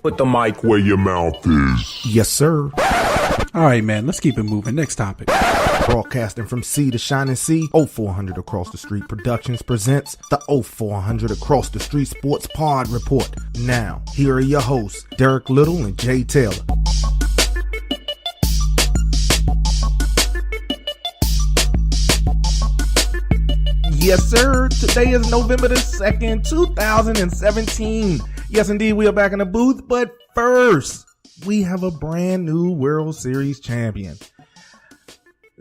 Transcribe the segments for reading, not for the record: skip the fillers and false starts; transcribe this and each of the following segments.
Put the mic where your mouth is. Yes, sir. All right, man, let's keep it moving. Next topic. Broadcasting from sea to shining sea, 0400 Across the Street Productions presents the 0400 Across the Street Sports Pod Report. Now, here are your hosts, Derek Little and Jay Taylor. Yes, sir. Today is November the 2nd, 2017. Yes, indeed, we are back in the booth. But first, we have a brand new World Series champion.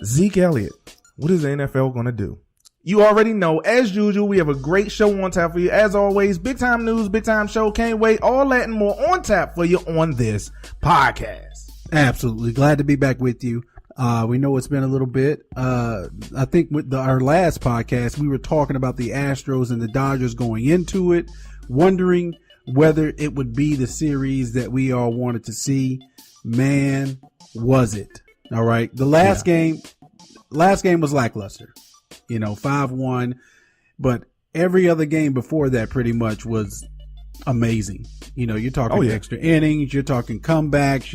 Zeke Elliott. What is the NFL going to do? You already know, as usual, we have a great show on tap for you. As always, big time news, big time show. Can't wait. All that and more on tap for you on this podcast. Absolutely. Glad to be back with you. We know it's been a little bit. I think with our last podcast, we were talking about the Astros and the Dodgers going into it, wondering whether it would be the series that we all wanted to see. Man, was it. All right. The last game was lackluster, 5-1, but every other game before that pretty much was amazing. You're talking extra innings, you're talking comebacks,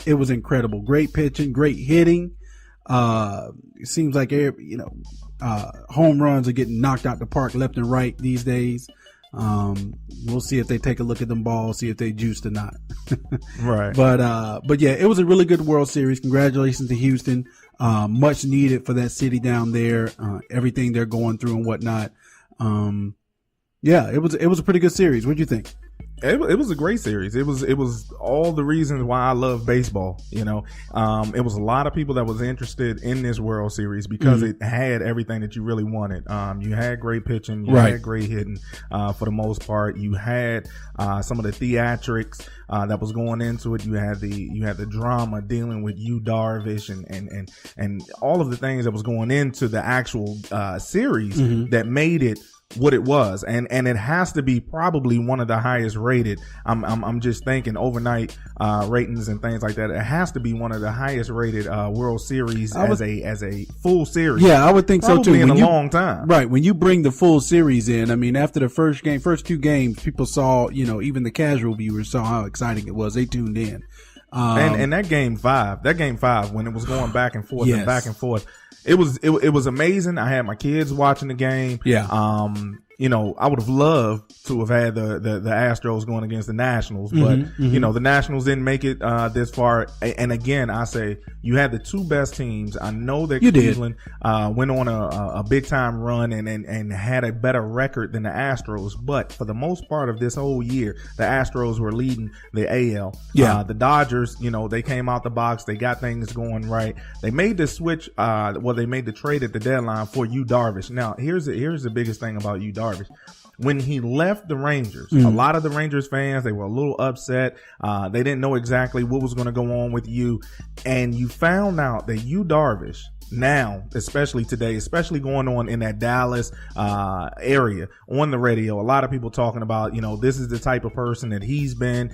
it was incredible. Great pitching, great hitting. It seems like home runs are getting knocked out the park left and right these days. We'll see if they take a look at them balls, see if they juiced or not. Right. But yeah, it was a really good World Series. Congratulations to Houston. Much needed for that city down there. Everything they're going through and whatnot. Yeah, it was a pretty good series. What'd you think? It was a great series. It was all the reasons why I love baseball. It was a lot of people that was interested in this World Series because it had everything that you really wanted. You had great pitching, you had great hitting, for the most part. You had, some of the theatrics, that was going into it. You had the drama dealing with Yu Darvish and all of the things that was going into the actual, series that made it what it was, and it has to be probably one of the highest rated. I'm just thinking overnight ratings and things like that. It has to be one of the highest rated World Series as a full series. Yeah, I would think so too. In a long time, right? When you bring the full series in, I mean, after the first two games, people saw, even the casual viewers saw how exciting it was. They tuned in. And that game five when it was going back and forth and back and forth. It was amazing. I had my kids watching the game. Yeah. I would have loved to have had the Astros going against the Nationals, but the Nationals didn't make it this far. And again, I say you had the two best teams. I know that Cleveland went on a big time run and had a better record than the Astros, but for the most part of this whole year, the Astros were leading the AL. Yeah. The Dodgers, they came out the box. They got things going right. They made the switch. They made the trade at the deadline for Yu Darvish. Now, here's the biggest thing about Yu Darvish. When he left the Rangers, a lot of the Rangers fans, they were a little upset. They didn't know exactly what was going to go on with Yu. And you found out that Yu Darvish, now, especially today, especially going on in that Dallas area on the radio, a lot of people talking about, this is the type of person that he's been.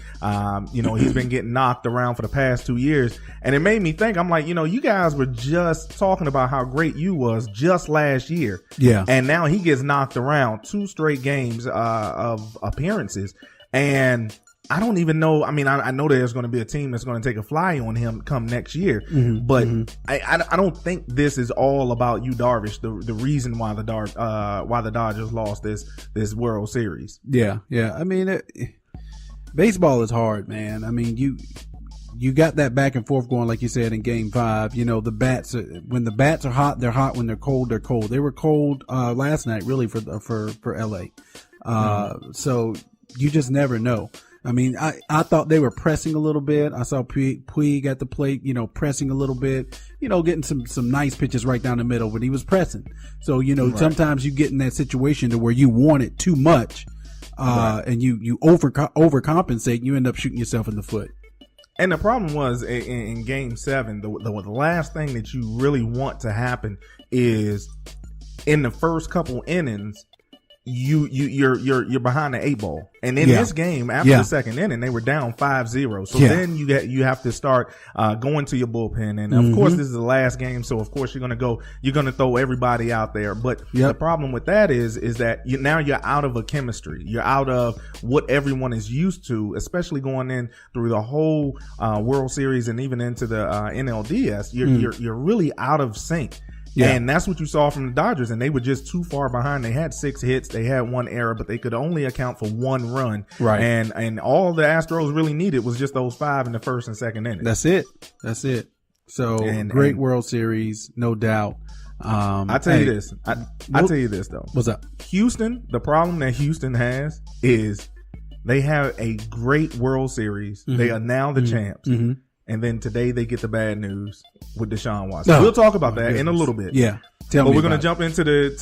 He's been getting knocked around for the past 2 years. And it made me think, I'm like, you guys were just talking about how great you was just last year. Yeah. And now he gets knocked around 2 straight games of appearances. And I don't even know. I mean, I know there's going to be a team that's going to take a fly on him come next year, but I don't think this is all about Yu Darvish. The reason why the Dodgers lost this World Series. Yeah. I mean, baseball is hard, man. I mean, you got that back and forth going, like you said in Game 5. The bats. When the bats are hot, they're hot. When they're cold, they're cold. They were cold last night, really, for LA. So you just never know. I mean, I thought they were pressing a little bit. I saw Puig at the plate, pressing a little bit, getting some nice pitches right down the middle, but he was pressing. So, sometimes you get in that situation to where you want it too much, and you overcompensate and you end up shooting yourself in the foot. And the problem was in Game 7, the last thing that you really want to happen is in the first couple innings, you're behind the 8 ball. And in this game, after the second inning, they were down 5-0. So then you have to start going to your bullpen. And of course, this is the last game, so of course you're gonna throw everybody out there. But the problem with that is that now you're out of a chemistry. You're out of what everyone is used to, especially going in through the whole World Series and even into the NLDS. You're really out of sync. Yeah. And that's what you saw from the Dodgers, and they were just too far behind. They had 6 hits, they had 1 error, but they could only account for 1 run. Right. And all the Astros really needed was just those 5 in the first and second inning. That's it. So great World Series, no doubt. I tell you this. I tell you this though. What's up? Houston, the problem that Houston has is they have a great World Series. They are now the champs. And then today they get the bad news with Deshaun Watson. No. We'll talk about that in a little bit. Yeah. But we're going to jump into the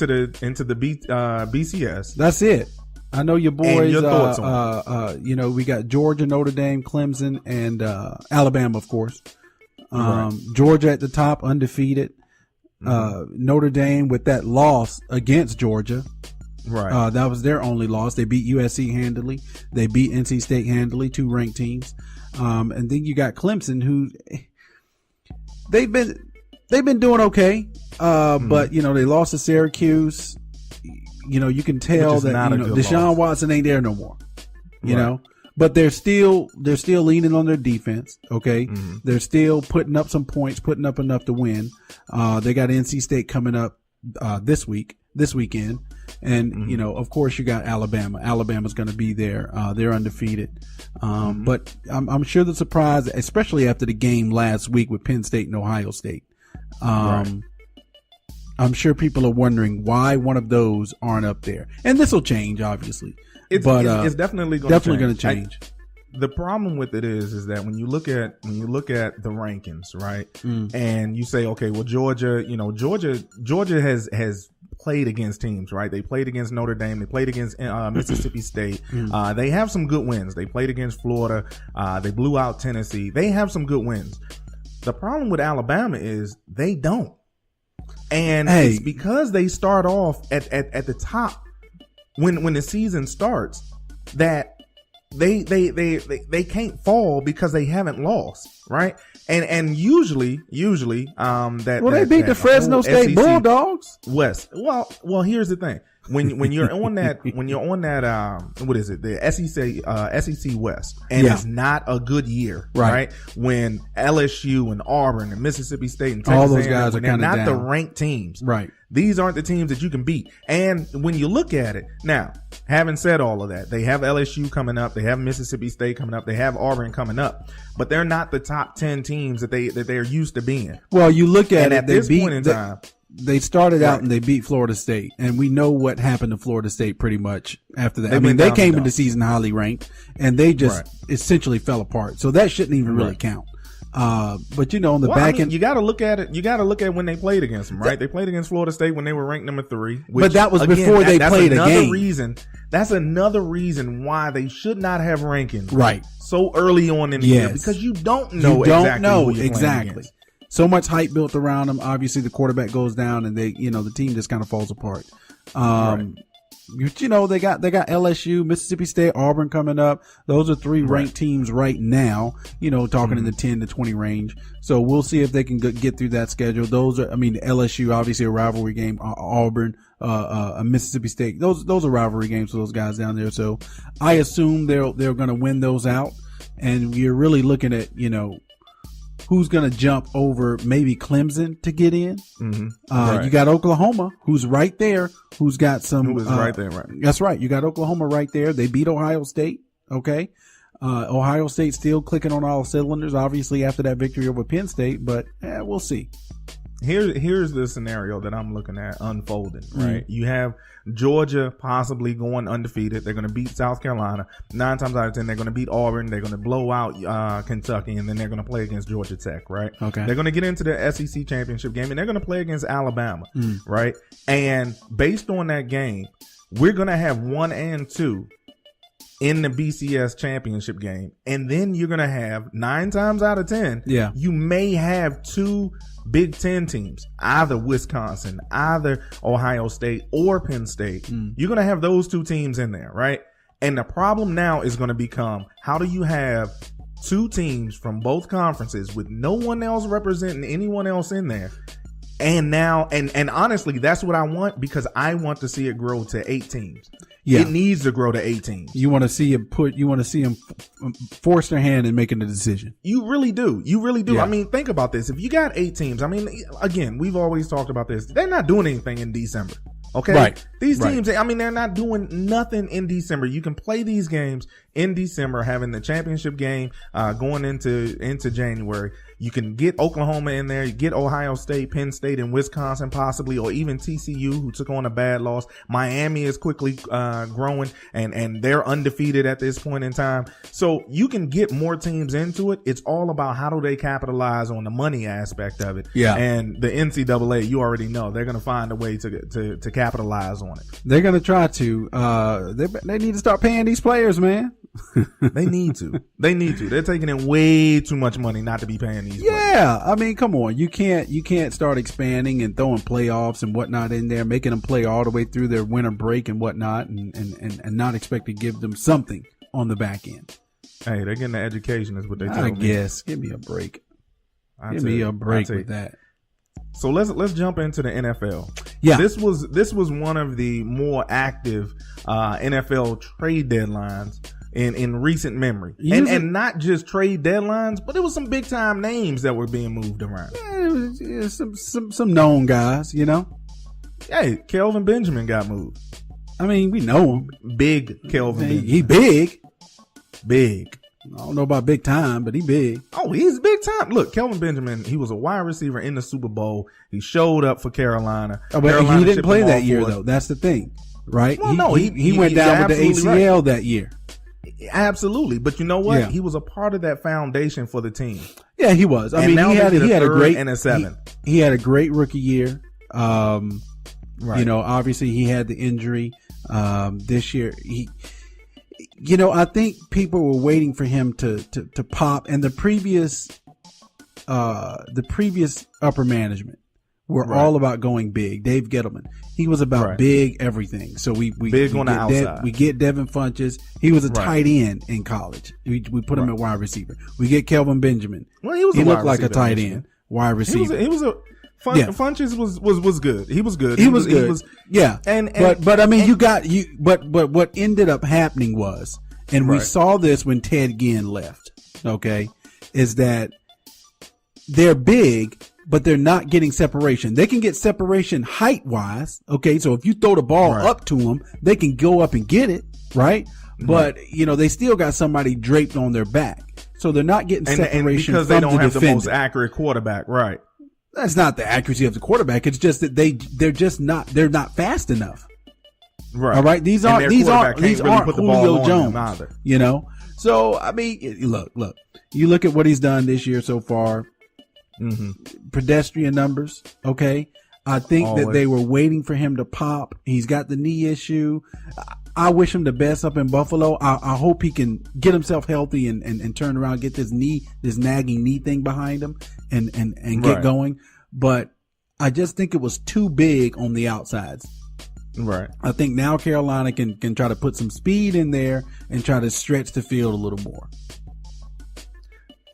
BCS. That's it. I know your boys. And your thoughts on it. We got Georgia, Notre Dame, Clemson, and Alabama, of course. Georgia at the top, undefeated. Notre Dame with that loss against Georgia. Right. That was their only loss. They beat USC handily. They beat NC State handily, 2 ranked teams. And then you got Clemson, who they've been doing okay. But they lost to Syracuse. You can tell that Deshaun Watson ain't there no more. You know, but they're still leaning on their defense. Okay. They're still putting up some points, putting up enough to win. They got NC State coming up, this weekend. And, of course you got Alabama. Alabama's going to be there. They're undefeated. But I'm sure the surprise, especially after the game last week with Penn State and Ohio State. I'm sure people are wondering why one of those aren't up there. And this will change, obviously. It's definitely going to change. The problem with it is that when you look at the rankings, right? And you say, okay, well, Georgia has played against teams, right? They played against Notre Dame. They played against Mississippi State. They have some good wins. They played against Florida. They blew out Tennessee. They have some good wins. The problem with Alabama is they don't. And it's because they start off at the top when the season starts that they can't fall because they haven't lost, right? And usually they beat the Fresno State SEC Bulldogs West. Well, here's the thing. When you're on that what is it, the SEC West, and it's not a good year, right? When LSU and Auburn and Mississippi State and Texas, all those guys are kind of not down. The ranked teams, right? These aren't the teams that you can beat. And when you look at it now, having said all of that, they have LSU coming up, they have Mississippi State coming up, they have Auburn coming up, but they're not the top 10 teams that they're used to being. Well, you look at it at this point in time. They started out and they beat Florida State, and we know what happened to Florida State pretty much after that. They came into season highly ranked, and they just essentially fell apart. So that shouldn't even really count. But on the back end, you got to look at it. You got to look at when they played against them, right? They played against Florida State when they were ranked number 3. But that was before they played a game. That's another reason why they should not have rankings so early on in the year, because you don't know exactly. So much hype built around them. Obviously, the quarterback goes down, and the team just kind of falls apart. They got LSU, Mississippi State, Auburn coming up. Those are 3 ranked teams right now, talking in the 10 to 20 range. So we'll see if they can get through that schedule. LSU, obviously a rivalry game, Auburn, Mississippi State. Those are rivalry games for those guys down there. So I assume they're going to win those out. And you're really looking at, who's going to jump over maybe Clemson to get in. You got Oklahoma, who's right there, who's got some. Who is right there, right? That's right. You got Oklahoma right there. They beat Ohio State. Okay. Ohio State still clicking on all cylinders, obviously, after that victory over Penn State, but we'll see. Here's the scenario that I'm looking at unfolding, right? You have Georgia possibly going undefeated. They're going to beat South Carolina. 9 times out of 10, they're going to beat Auburn. They're going to blow out Kentucky, and then they're going to play against Georgia Tech, right? Okay. They're going to get into the SEC championship game, and they're going to play against Alabama, right? And based on that game, we're going to have 1 and 2 in the BCS championship game. And then you're going to have 9 times out of 10. Yeah. You may have 2 Big Ten teams, either Wisconsin, either Ohio State or Penn State. You're going to have those 2 teams in there, right? And the problem now is going to become, how do you have 2 teams from both conferences with no one else representing anyone else in there? And now, and honestly, that's what I want, because I want to see it grow to 8 teams. Yeah. It needs to grow to 8 teams. You want to see him force their hand in making the decision. You really do. You really do. Yeah. I mean, think about this. If you got 8 teams, I mean, again, we've always talked about this. They're not doing anything in December. Okay. Right. These teams, I mean, they're not doing nothing in December. You can play these games in December, having the championship game, going into January. You can get Oklahoma in there. You get Ohio State, Penn State, and Wisconsin possibly, or even TCU, who took on a bad loss. Miami is quickly, growing and they're undefeated at this point in time. So you can get more teams into it. It's all about how do they capitalize on the money aspect of it. Yeah. And the NCAA, you already know, they're going to find a way to capitalize on it. They're going to try to, they need to start paying these players, man. They need to. They're taking in way too much money not to be paying these players. Yeah. I mean, come on. You can't start expanding and throwing playoffs and whatnot in there, making them play all the way through their winter break and whatnot, and not expect to give them something on the back end. Hey, they're getting the education is what they told me. I guess. Give me a break. Give me a break with that. So let's jump into the NFL. Yeah. This was one of the more active NFL trade deadlines in recent memory. And not just trade deadlines, but it was some big time names that were being moved around. Yeah, some known guys, you know. Hey, Kelvin Benjamin got moved. I mean, we know him. Big Kelvin Benjamin. He big. Big. I don't know about big time, but he big. Oh, he's big time. Look, Kelvin Benjamin, he was a wide receiver in the Super Bowl. He showed up for Carolina. Oh, but Carolina he didn't play that year, though. That's the thing, right? Well, he went down with the ACL that year. Absolutely. But you know what? Yeah. He was a part of that foundation for the team. Yeah, he was. I mean, he had a great and a 7. He had a great rookie year. Right. You know, obviously he had the injury. This year, I think people were waiting for him to pop, and the previous upper management were all about going big. Dave Gettleman, he was about big everything. So we big on the outside. We get Devin Funchess. He was a tight end in college. We put him at wide receiver. We get Kelvin Benjamin. Well, he looked like a tight end, wide receiver. Funchess was good. He was good. He was good. Yeah. But I mean, but what ended up happening was, and we saw this when Ted Ginn left, okay, is that they're big, but they're not getting separation. They can get separation height wise. Okay. So if you throw the ball up to them, they can go up and get it. Right. But they still got somebody draped on their back. So they're not getting separation and because from they don't have defender. the most accurate quarterback. Right. That's not the accuracy of the quarterback. It's just that they're not fast enough. Right. All right. These aren't Julio Jones either. So I mean, look. You look at what he's done this year so far. Mm-hmm. Pedestrian numbers. Okay. I think that they were waiting for him to pop. He's got the knee issue. I wish him the best up in Buffalo. I hope he can get himself healthy and turn around, get this nagging knee thing behind him and get going. But I just think it was too big on the outsides. Right. I think now Carolina can try to put some speed in there and try to stretch the field a little more.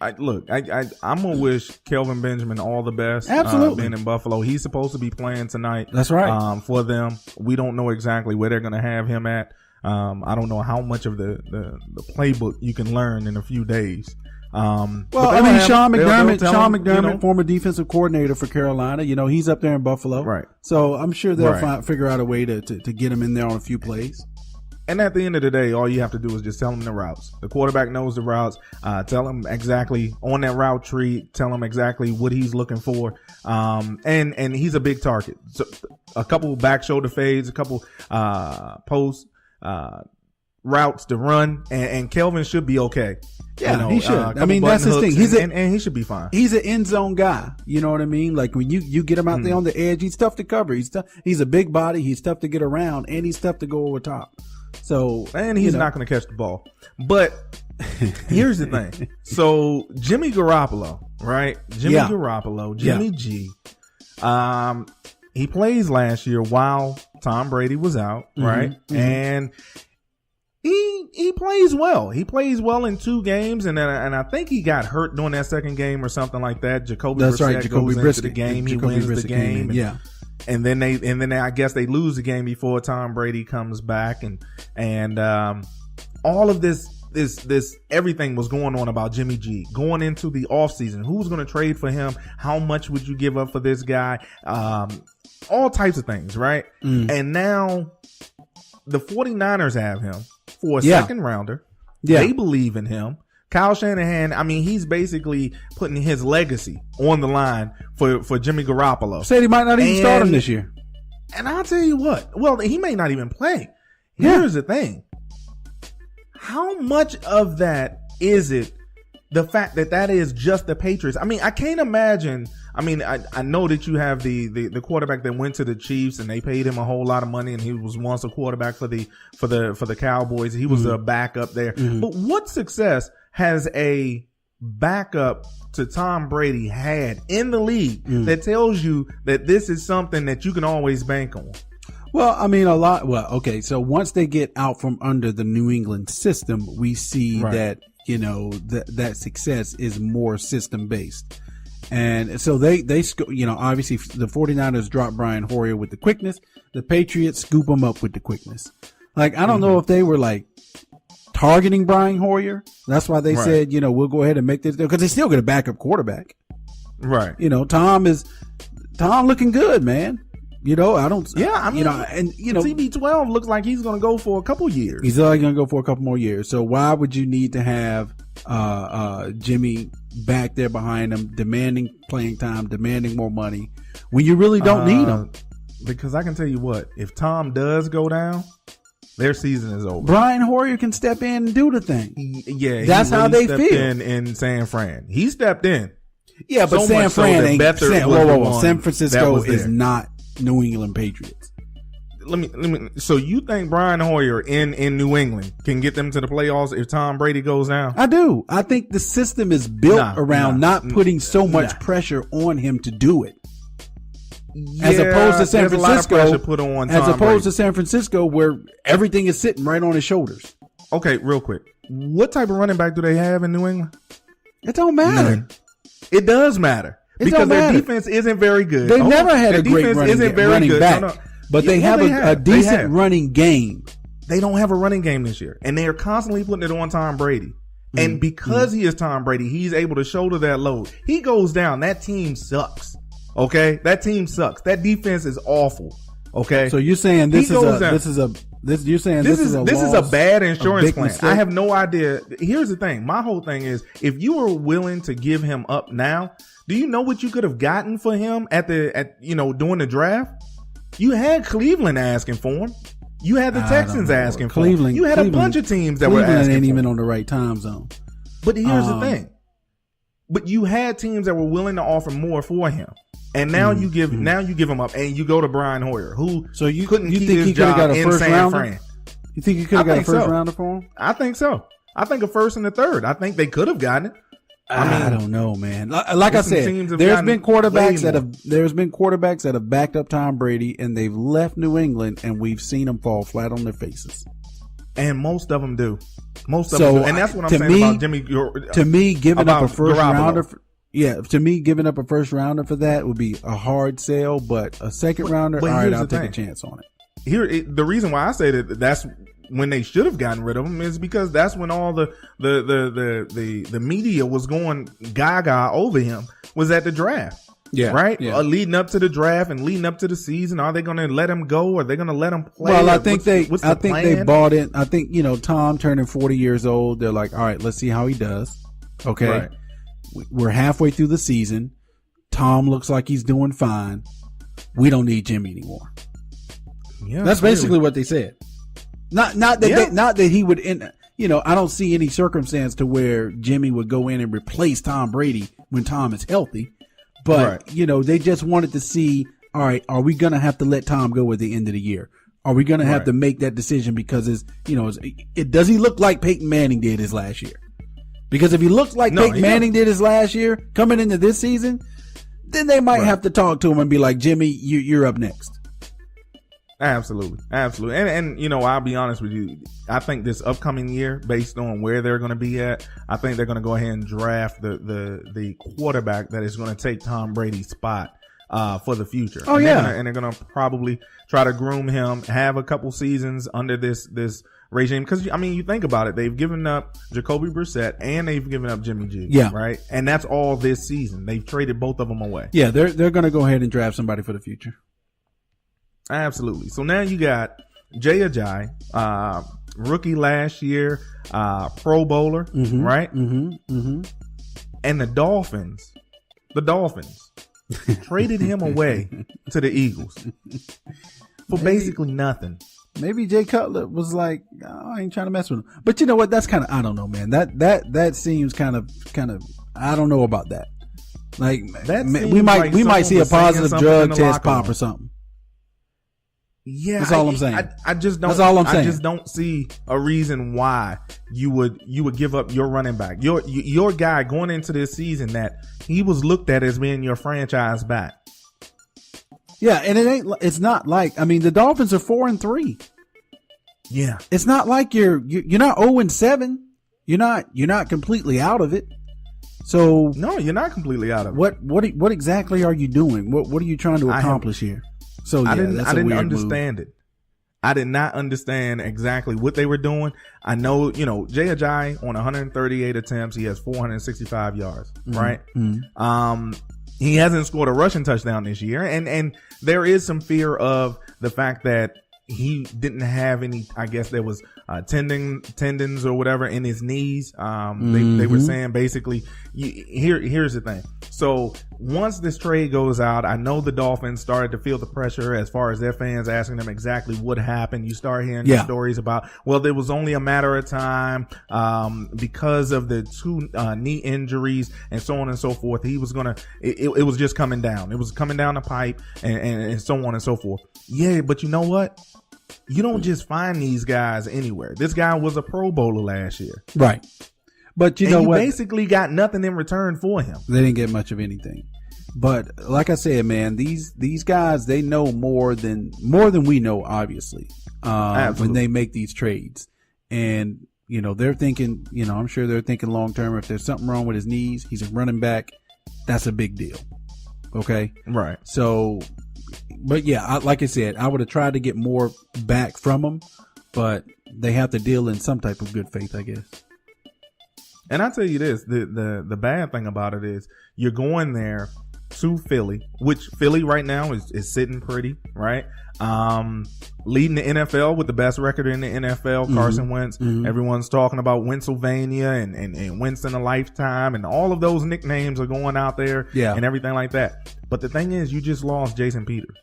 I'm gonna wish Kelvin Benjamin all the best. Absolutely. Being in Buffalo, he's supposed to be playing tonight. That's right. For them, we don't know exactly where they're gonna have him at. I don't know how much of the playbook you can learn in a few days. Sean McDermott, former defensive coordinator for Carolina, he's up there in Buffalo. Right. So I'm sure they'll figure out a way to get him in there on a few plays. And at the end of the day, all you have to do is just tell him the routes. The quarterback knows the routes. Tell him exactly on that route tree. Tell him exactly what he's looking for. And he's a big target. So a couple back shoulder fades, a couple post routes to run, and Kelvin should be okay. Yeah, he should. I mean, that's his thing. And he should be fine. He's an end zone guy. You know what I mean? Like when you get him out there on the edge, he's tough to cover. He's a big body. He's tough to get around, and he's tough to go over top. So, and he's not going to catch the ball. But here's the thing. So Jimmy Garoppolo, right? Jimmy G. He plays last year while Tom Brady was out, right? And he plays well. He plays well in 2 games, and I think he got hurt during that second game or something like that. Jacoby Brissett goes into the game. He wins the game. And then I guess they lose the game before Tom Brady comes back, and all of this everything was going on about Jimmy G going into the offseason. Who's going to trade for him? How much would you give up for this guy? All types of things, right? And now the 49ers have him for a second rounder. They believe in him. Kyle Shanahan, I mean, he's basically putting his legacy on the line for Jimmy Garoppolo. Said he might not even start him this year. And I'll tell you what, well, he may not even play. Here's the thing. How much of that is it the fact that is just the Patriots? I mean, I can't imagine. I mean, I know that you have the quarterback that went to the Chiefs and they paid him a whole lot of money, and he was once a quarterback for the Cowboys. He was a backup there. But what success has a backup to Tom Brady had in the league that tells you that this is something that you can always bank on? Well, I mean, okay. So once they get out from under the New England system, we see that, that success is more system based. And so they, obviously the 49ers drop Brian Hoyer with the quickness. The Patriots scoop him up with the quickness. Like, I don't know if they were like targeting Brian Hoyer. That's why they said, we'll go ahead and make this, because they still get a backup quarterback. Right. Tom looking good, man. TB12 looks like he's going to go for a couple years. He's only going to go for a couple more years. So why would you need to have Jimmy back there behind him, demanding playing time, demanding more money, when you really don't need him? Because I can tell you what, if Tom does go down, their season is over. Brian Hoyer can step in and do the thing. That's how they feel. In San Fran, he stepped in. Yeah, but San Fran ain't. San Francisco is not New England Patriots. Let me. So you think Brian Hoyer in New England can get them to the playoffs if Tom Brady goes down? I do. I think the system is built around not putting so much pressure on him to do it. As opposed to San Francisco, to San Francisco, where everything is sitting right on his shoulders. Okay, real quick, what type of running back do they have in New England? It don't matter. None. It does matter. Because their defense isn't very good. They never had a great running back. No. But they have a decent running game. They don't have a running game this year. And they are constantly putting it on Tom Brady. And because he is Tom Brady, he's able to shoulder that load. He goes down. That team sucks. Okay? That team sucks. That defense is awful. Okay? So you're saying this is a bad insurance plan. Mistake? I have no idea. Here's the thing. My whole thing is, if you were willing to give him up now, do you know what you could have gotten for him during the draft? You had Cleveland asking for him. You had the Texans asking for him. You had a bunch of teams that were asking for him. Cleveland ain't even on the right time zone. But here's the thing. But you had teams that were willing to offer more for him. And now you give him up, and you go to Brian Hoyer, who couldn't keep his job in San Fran. You think you could have got a first rounder for him? I think so. I think a first and a third. I think they could have gotten it. I don't know, man. Like I said, there's been quarterbacks that have backed up Tom Brady, and they've left New England, and we've seen them fall flat on their faces. And most of them do. And that's what I'm saying about Jimmy. To me, giving up a first rounder. Giving up a first rounder for that would be a hard sell, but a second rounder, all right, I'll take a chance on it. The reason why I say that's when they should have gotten rid of him is because that's when all the media was going gaga over him was at the draft. Yeah. Right? Yeah. Leading up to the draft and leading up to the season. Are they going to let him go? Or are they going to let him play? Well, I think they bought in. I think, Tom turning 40 years old. They're like, all right, let's see how he does. Okay. Right. We're halfway through the season. Tom looks like he's doing fine. We don't need Jimmy anymore. Yeah. That's basically what they said. Not that he would I don't see any circumstance to where Jimmy would go in and replace Tom Brady when Tom is healthy. But, they just wanted to see, all right, are we going to have to let Tom go at the end of the year? Are we going to have to make that decision because does he look like Peyton Manning did his last year? Because if he looks like Peyton Manning did his last year coming into this season, then they might have to talk to him and be like, Jimmy, you're up next. Absolutely. And I'll be honest with you. I think this upcoming year, based on where they're going to be at, I think they're going to go ahead and draft the quarterback that is going to take Tom Brady's spot for the future. Oh, and they're going to probably try to groom him, have a couple seasons under this regime. Because, you think about it. They've given up Jacoby Brissett and they've given up Jimmy G. Yeah. Right? And that's all this season. They've traded both of them away. Yeah, they're going to go ahead and draft somebody for the future. Absolutely. So now you got Jay Ajayi, rookie last year, Pro Bowler, right? And the Dolphins traded him away to the Eagles for basically nothing. Maybe Jay Cutler was like, oh, I ain't trying to mess with him. But you know what? That's kind of, I don't know, man. That seems kind of, I don't know about that. Like we might see a positive drug test pop or something. Yeah, that's all I'm saying. I just don't. That's all I'm saying. I just don't see a reason why you would give up your running back, your guy going into this season that he was looked at as being your franchise back. Yeah, and it's not like, the Dolphins are 4-3. Yeah, it's not like you're not 0-7. You're not completely out of it. So no, you're not completely out of it. What exactly are you doing? What are you trying to accomplish here? So yeah, I didn't understand move. it. I did not understand exactly what they were doing. I know, Jay Ajayi on 138 attempts, he has 465 yards, right? Mm-hmm. He hasn't scored a rushing touchdown this year, and there is some fear of the fact that he didn't have any. I guess there was tendons or whatever in his knees. They were saying basically, here's the thing. So once this trade goes out, I know the Dolphins started to feel the pressure as far as their fans asking them exactly what happened. You start hearing the stories about, well, there was only a matter of time because of the two knee injuries and so on and so forth. He was it was just coming down. It was coming down the pipe and so on and so forth. Yeah, but you know what? You don't just find these guys anywhere. This guy was a Pro Bowler last year. Right. But you know what? Basically got nothing in return for him. They didn't get much of anything. But like I said, man, these guys, they know more than we know, obviously, when they make these trades. And, they're thinking, I'm sure they're thinking long term. If there's something wrong with his knees, he's a running back. That's a big deal. Okay. Right. So, but yeah, like I said, I would have tried to get more back from them, but they have to deal in some type of good faith, I guess. And I tell you this, the bad thing about it is you're going there to Philly, which Philly right now is sitting pretty, right? Leading the NFL with the best record in the NFL, Carson Wentz. Everyone's talking about Pennsylvania and Wentz in a lifetime, and all of those nicknames are going out there and everything like that. But the thing is, you just lost Jason Peters.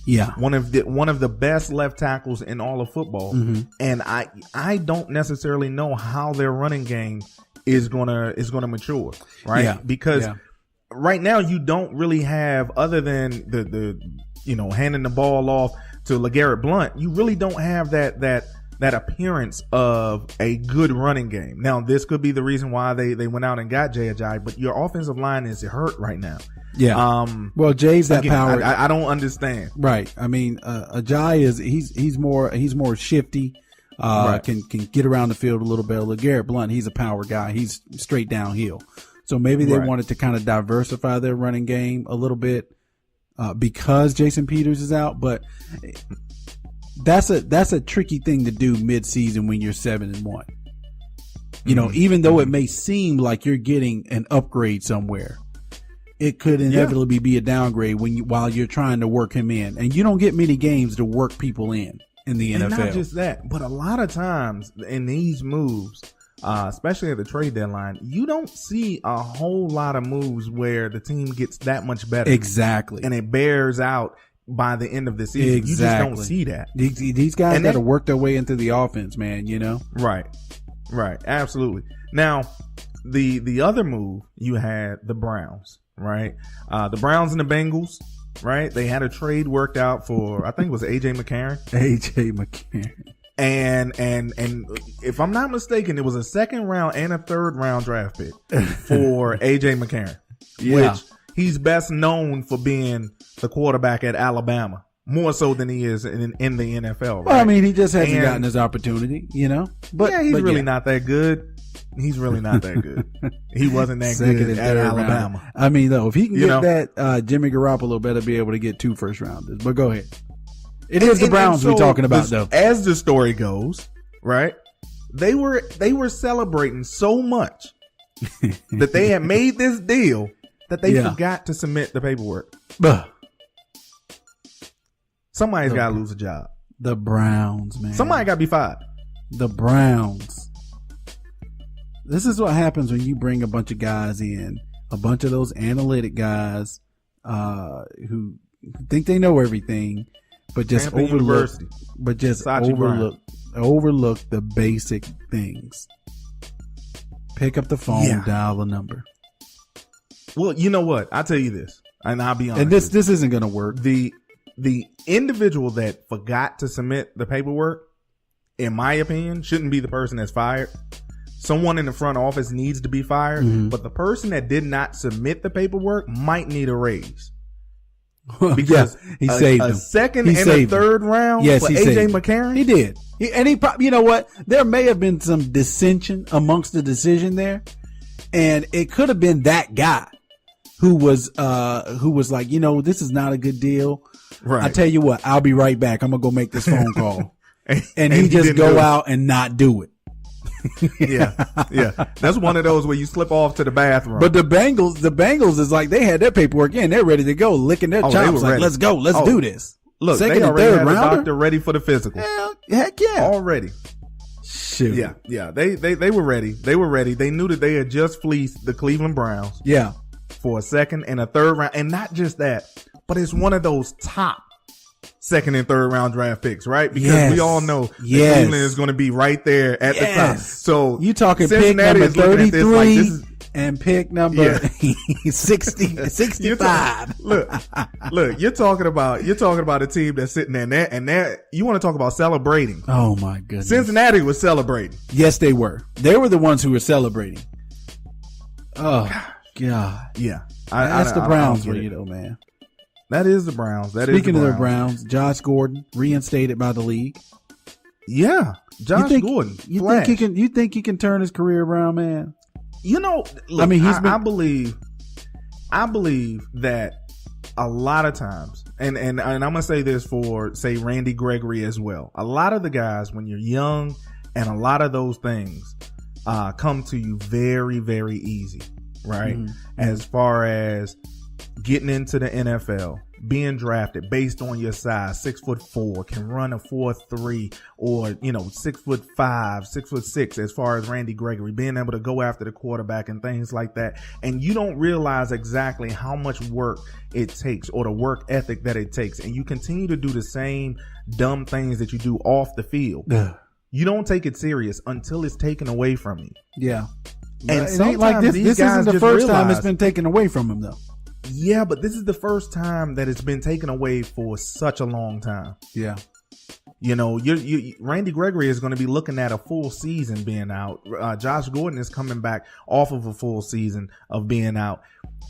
Yeah. One of the best left tackles in all of football. And I don't necessarily know how their running game is gonna mature, right? Yeah. Because right now you don't really have, other than the handing the ball off to LeGarrette Blount, you really don't have that appearance of a good running game. Now, this could be the reason why they went out and got Jay Ajayi, but your offensive line is hurt right now. Yeah. Well, Jay's that power. I don't understand. Right. Ajayi he's more shifty. Can get around the field a little bit. LeGarrette Blount, he's a power guy. He's straight downhill. So maybe they wanted to kind of diversify their running game a little bit because Jason Peters is out. But that's a tricky thing to do mid-season when you're 7-1. Even though it may seem like you're getting an upgrade somewhere, it could inevitably be a downgrade while you're trying to work him in. And you don't get many games to work people in the NFL. And not just that, but a lot of times in these moves, especially at the trade deadline, you don't see a whole lot of moves where the team gets that much better. Exactly. And it bears out by the end of the season. Exactly. You just don't see that. These guys got to work their way into the offense, man, Right. Absolutely. Now, the other move, you had the Browns, right? The Browns and the Bengals, right? They had a trade worked out for, I think it was AJ McCarron. AJ McCarron. And if I'm not mistaken, it was a second round and a third round draft pick for AJ McCarron. Yeah. Which he's best known for being the quarterback at Alabama, more so than he is in the NFL. Right? Well, I mean, he just hasn't gotten his opportunity, you know. But yeah, he's really not that good. He's really not that good. He wasn't that good at Alabama. Round. I mean, though, if he can get that, Jimmy Garoppolo better be able to get 2 first rounders. But go ahead. It is the Browns we're talking about, though. As the story goes, right? They were celebrating so much that they had made this deal that they forgot to submit the paperwork. Somebody's got to lose a job. The Browns, man. Somebody got to be fired. The Browns. This is what happens when you bring a bunch of guys in, a bunch of those analytic guys who think they know everything, but just overlook the basic things. Pick up the phone, dial the number. Well, you know what? I'll tell you this, and I'll be honest. And this isn't going to work. The individual that forgot to submit the paperwork, in my opinion, shouldn't be the person that's fired. Someone in the front office needs to be fired, but the person that did not submit the paperwork might need a raise. Because he saved a him. Second and a third round for AJ McCarron? He did. You know what? There may have been some dissension amongst the decision there, and it could have been that guy who was like, you know, this is not a good deal. Right. I tell you what, I'll be right back. I'm gonna go make this phone call, and he just go out and not do it. yeah. That's one of those where you slip off to the bathroom. But the Bengals is like, they had their paperwork in. They're ready to go, licking their chops like, let's go. Let's do this. Look, second they and already third had rounder? the doctor ready for the physical. Heck yeah. Already. Shoot. Yeah. They were ready. They were ready. They knew that they had just fleeced the Cleveland Browns. Yeah. For a second and a third round. And not just that, but it's one of those top second and third round draft picks, right? Because we all know that Cleveland is going to be right there at the top. So you talking Cincinnati pick number 33 and pick number 65. Look, you're talking about a team that's sitting there and you want to talk about celebrating. Oh my goodness. Cincinnati was celebrating. Yes, they were. They were the ones who were celebrating. Oh God. Yeah. That's the Browns for you though, man. That is the Browns. Speaking of the Browns, Josh Gordon reinstated by the league. Yeah, Gordon. You think he can turn his career around, man? You know, look, I mean, I believe that a lot of times, and I'm gonna say this for say Randy Gregory as well. A lot of the guys, when you're young, and a lot of those things come to you very, very easy, right? Mm-hmm. As far as getting into the NFL, being drafted based on your size, 6'4", can run a 4.3, or 6'5", 6'6", as far as Randy Gregory, being able to go after the quarterback and things like that. And you don't realize exactly how much work it takes, or the work ethic that it takes. And you continue to do the same dumb things that you do off the field. You don't take it serious until it's taken away from you. Yeah. And it ain't like this isn't the first time it's been taken away from him though. Yeah, but this is the first time that it's been taken away for such a long time. Yeah. Randy Gregory is going to be looking at a full season being out. Josh Gordon is coming back off of a full season of being out.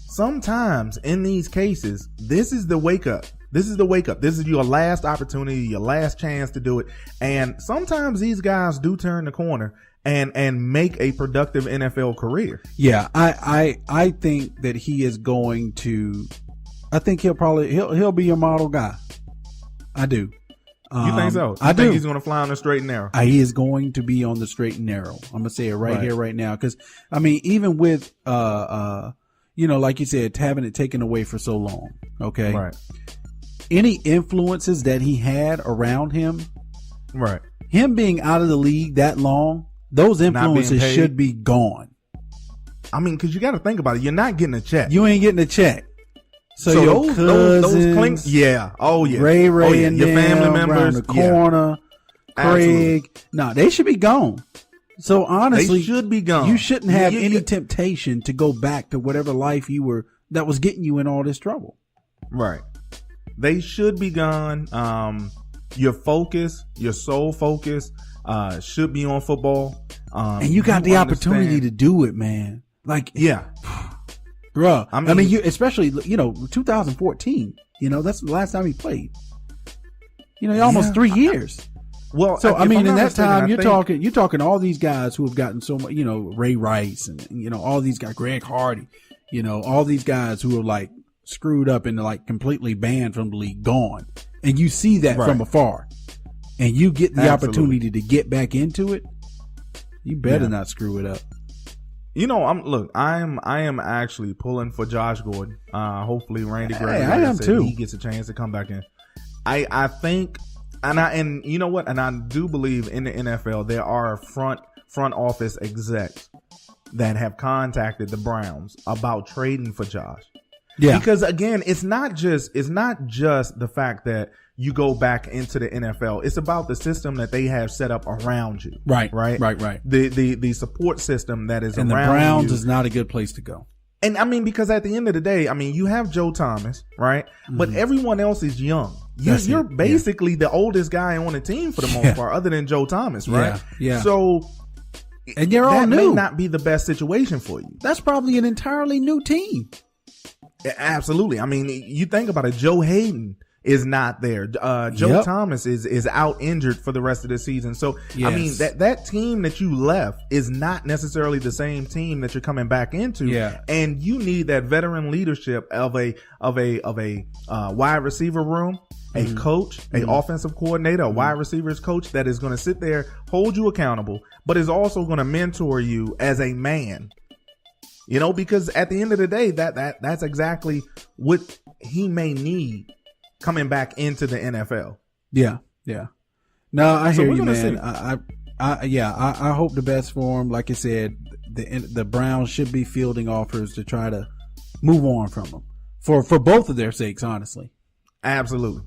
Sometimes in these cases, this is the wake up. This is the wake up. This is your last opportunity, your last chance to do it. And sometimes these guys do turn the corner and make a productive NFL career. Yeah, I think that he is going to. I think he'll be a model guy. I do. You think so? I think do. He's going to fly on the straight and narrow. He is going to be on the straight and narrow. I'm gonna say it right here, right now, because I mean, even with like you said, having it taken away for so long. Okay. Right. Any influences that he had around him. Right. Him being out of the league that long. Those influences should be gone. I mean, because you got to think about it. You're not getting a check. You ain't getting a check. So your cousins, those clinks, yeah. Oh, yeah. Ray and your family members. Around the corner. Yeah. Craig. No, they should be gone. So honestly, they should be gone. You shouldn't have any temptation to go back to whatever life that was getting you in all this trouble. Right. They should be gone. Your focus, your sole focus, should be on football. And you got the opportunity to do it, man. Like, yeah, bruh. I mean, you, especially, 2014, that's the last time he played. Almost 3 years. Well, so in that time, you're talking all these guys who have gotten so much, Ray Rice and, all these guys, Greg Hardy, all these guys who are like screwed up and like completely banned from the league, gone. And you see that from afar and you get the opportunity to get back into it. You better not screw it up. I am actually pulling for Josh Gordon. Hopefully Randy Gregory, I am too. He gets a chance to come back in. I think, and you know what? And I do believe in the NFL, there are front office execs that have contacted the Browns about trading for Josh. Yeah. Because again, it's not just the fact that you go back into the NFL. It's about the system that they have set up around you. Right. The support system that is around you. And the Browns is not a good place to go. And because at the end of the day, you have Joe Thomas, right? Mm-hmm. But everyone else is young. You're basically the oldest guy on the team for the most part, other than Joe Thomas, right? Yeah. So, and you're all new. That may not be the best situation for you. That's probably an entirely new team. Absolutely. You think about it. Joe Hayden is not there. Joe Thomas is out injured for the rest of the season. So, that team that you left is not necessarily the same team that you're coming back into. Yeah. And you need that veteran leadership of a wide receiver room, a coach, a offensive coordinator, a wide receivers coach that is going to sit there, hold you accountable, but is also going to mentor you as a man. Because at the end of the day, that's exactly what he may need coming back into the NFL. Yeah. No, I hear you, man. I hope the best for him. Like I said, the Browns should be fielding offers to try to move on from him for both of their sakes, honestly. Absolutely.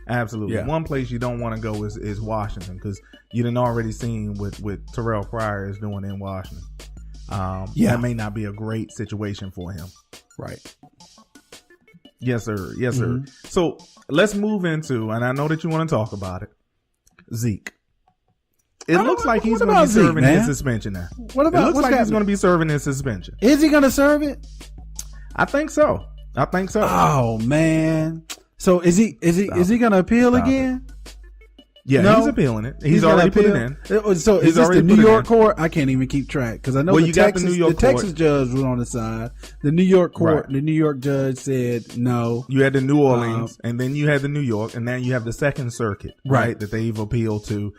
Yeah. One place you don't want to go is Washington, because you done already seen what Terrell Pryor is doing in Washington. That may not be a great situation for him. Right. Yes, sir. So let's move into, and I know that you want to talk about it, Zeke. It looks like he's going to be serving his suspension now. He's going to be serving his suspension. Is he going to serve it? I think so. Oh man. So is he going to appeal again? Yeah, he's appealing it. He's already put it in. So is this the New York court? I can't even keep track because I know the Texas judge was on the side. The New York court, the New York judge said no. You had the New Orleans, and then you had the New York, and then you have the Second Circuit, right? That they've appealed to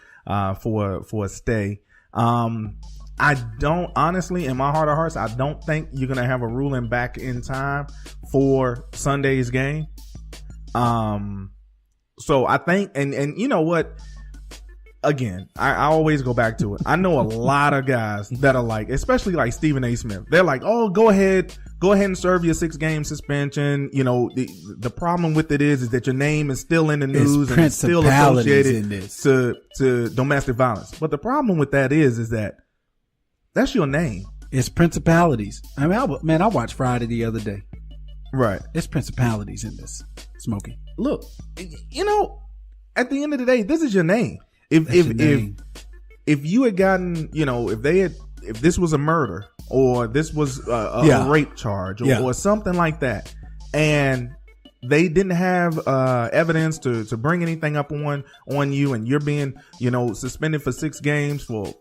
for a stay. I don't, honestly, in my heart of hearts, I don't think you're gonna have a ruling back in time for Sunday's game. So I think, and you know what? Again, I always go back to it. I know a lot of guys that are like, especially like Stephen A. Smith. They're like, oh, go ahead and serve your 6-game suspension. The problem with it is that your name is still in the news and it's still associated to domestic violence. But the problem with that is that that's your name. It's principalities. I watched Friday the other day. Right. It's principalities in this smoking. Look, at the end of the day, this is your name. If you had gotten, if this was a murder or this was a rape charge or something like that, and they didn't have evidence to bring anything up on you, and you're being, suspended for 6 games for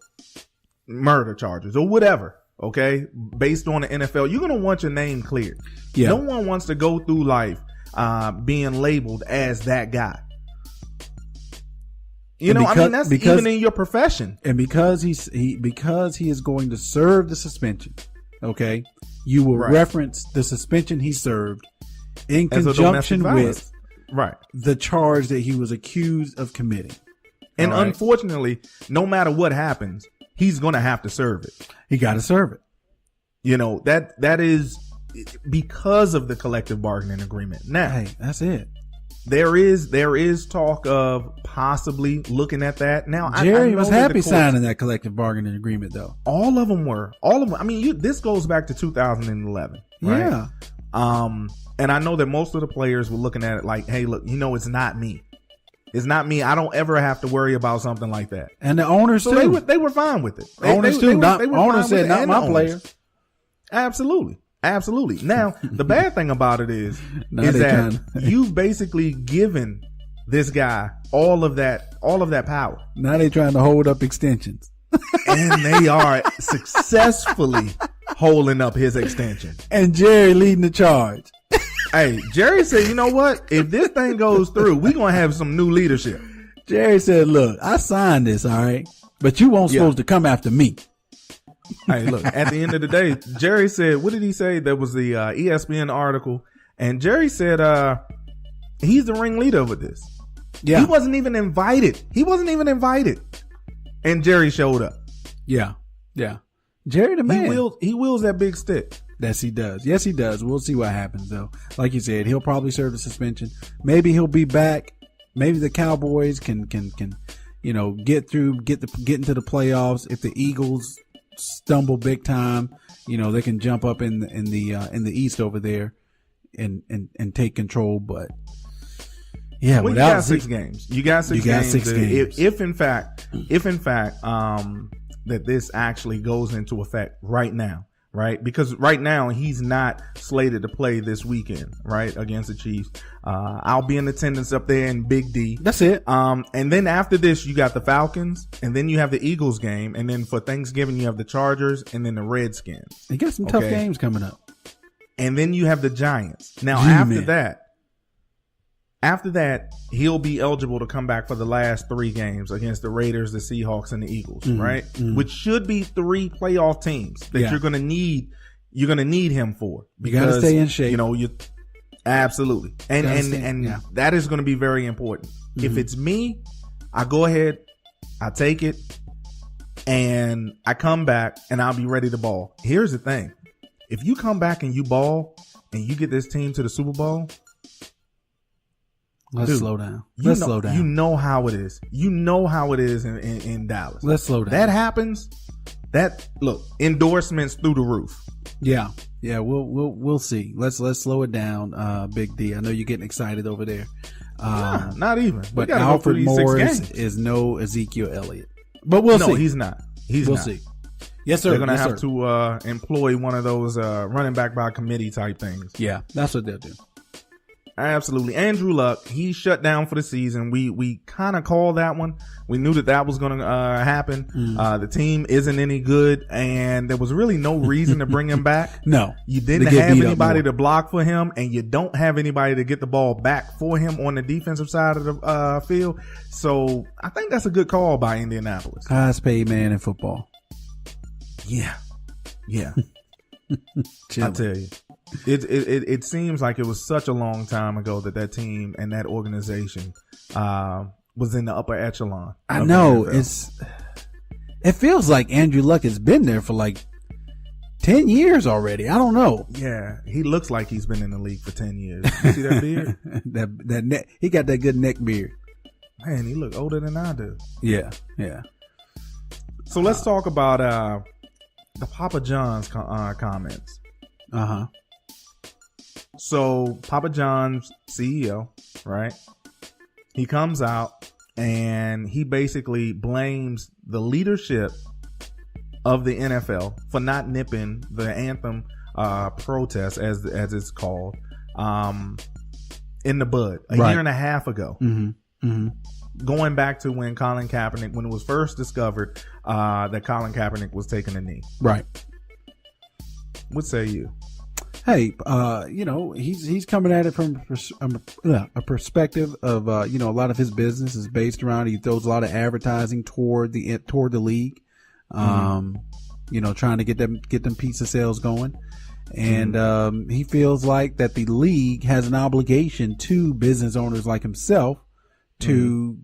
murder charges or whatever, okay, based on the NFL, you're gonna want your name cleared. Yeah. No one wants to go through life being labeled as that guy. That's even in your profession. And because he is going to serve the suspension, okay, you will reference the suspension he served in conjunction with the charge that he was accused of committing. And unfortunately, no matter what happens, he's going to have to serve it. He got to serve it. That is because of the collective bargaining agreement. Now, hey, that's it. There is talk of possibly looking at that. Now, Jerry was happy signing that collective bargaining agreement, though. All of them were. This goes back to 2011. Right? Yeah. And I know that most of the players were looking at it like, hey, look, it's not me. It's not me. I don't ever have to worry about something like that. And the owners so too. They were fine with it. Owners too. Owners said, not my player. Absolutely. Now, the bad thing about it is that you've basically given this guy all of that power. Now they trying to hold up extensions. And they are successfully holding up his extension. And Jerry leading the charge. Hey, Jerry said, you know what? If this thing goes through, we're going to have some new leadership. Jerry said, look, I signed this, all right? But you weren't supposed to come after me. Hey, look, at the end of the day, Jerry said, what did he say? There was the ESPN article. And Jerry said he's the ringleader with this. Yeah. He wasn't even invited. And Jerry showed up. Yeah. Jerry the man. He wields that big stick. Yes, he does. We'll see what happens though. Like you said, he'll probably serve the suspension. Maybe he'll be back. Maybe the Cowboys can get into the playoffs. If the Eagles stumble big time, they can jump up in the East over there and take control. But yeah, well, you got 6 games. You got six games. If in fact, that this actually goes into effect right now, right? Because right now he's not slated to play this weekend, right? Against the Chiefs. I'll be in attendance up there in Big D. That's it. And then after this, you got the Falcons, and then you have the Eagles game, and then for Thanksgiving, you have the Chargers, and then the Redskins. You got some tough games coming up. And then you have the Giants. Now, after that, he'll be eligible to come back for the last 3 games against the Raiders, the Seahawks, and the Eagles, right? Which should be 3 playoff teams that you're going to need. You're going to need him for. Because, you got to stay in shape. Absolutely. And that is going to be very important. If it's me, I go ahead, I take it, and I come back, and I'll be ready to ball. Here's the thing. If you come back and you ball, and you get this team to the Super Bowl, Let's slow down. Slow down. You know how it is. In Dallas. Let's slow down. That happens. Endorsements through the roof. Yeah. We'll see. Let's slow it down. Big D. I know you're getting excited over there. Not even. But Alfred Morris is no Ezekiel Elliott. But we'll see. No, he's not. We'll see. Yes, sir. They're going to have to employ one of those running back by committee type things. Yeah, that's what they'll do. Absolutely. Andrew Luck, he shut down for the season. We kind of called that one. We knew that was going to happen. The team isn't any good, and there was really no reason to bring him back. No. You didn't have anybody to block for him, and you don't have anybody to get the ball back for him on the defensive side of the field. So I think that's a good call by Indianapolis. Highest paid man in football. Yeah. I tell you. It seems like it was such a long time ago that team and that organization was in the upper echelon. I know it feels like Andrew Luck has been there for like 10 years already. I don't know. Yeah, he looks like he's been in the league for 10 years. You see that beard? that neck, he got that good neck beard. Man, he look older than I do. Yeah. So let's talk about the Papa John's comments. So Papa John's CEO, right? He comes out and he basically blames the leadership of the NFL for not nipping the anthem protest, as it's called, in the bud a year and a half ago. Going back to when Colin Kaepernick, when it was first discovered that Colin Kaepernick was taking a knee. Right. What say you? Hey, he's coming at it from a perspective of, a lot of his business is based around, he throws a lot of advertising toward the league, trying to get them pizza sales going. And, he feels like that the league has an obligation to business owners like himself to,